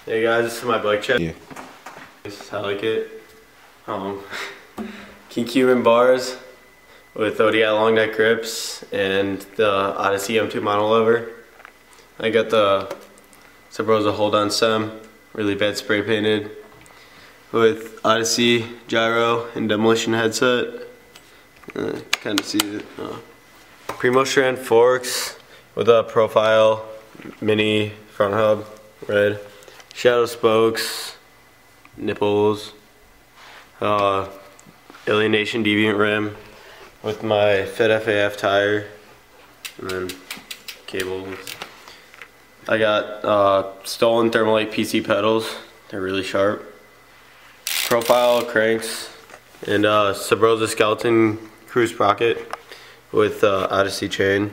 Hey guys, this is my bike check. Yeah. This is how I like it. King Cuban bars with ODI long neck grips and the Odyssey M2 monolover. I got the Sabrosa hold on stem, really bad spray painted, with Odyssey gyro and demolition headset. Kind of see it. Primo strand forks with a profile mini front hub, red. Shadow spokes, nipples, alienation deviant rim with my Fit FAF tire, and then cables. I got stolen Thermalite PC pedals, they're really sharp. Profile cranks, and Sabrosa skeleton cruise sprocket with Odyssey chain,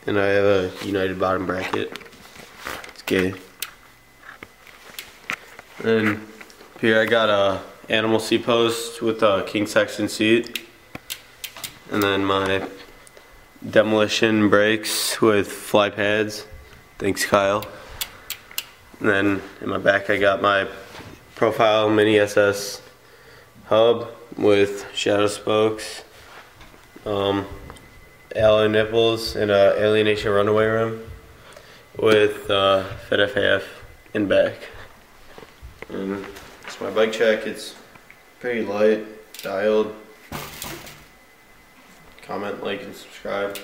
and I have a United bottom bracket. It's gay. And here I got a animal seat post with a king section seat, and then my demolition brakes with fly pads. Thanks, Kyle. And then in my back I got my profile mini SS hub with shadow spokes, alloy nipples, and a alienation runaway rim with Fit FAF in back. And it's my bike check. It's pretty light, dialed. Comment, like, and subscribe.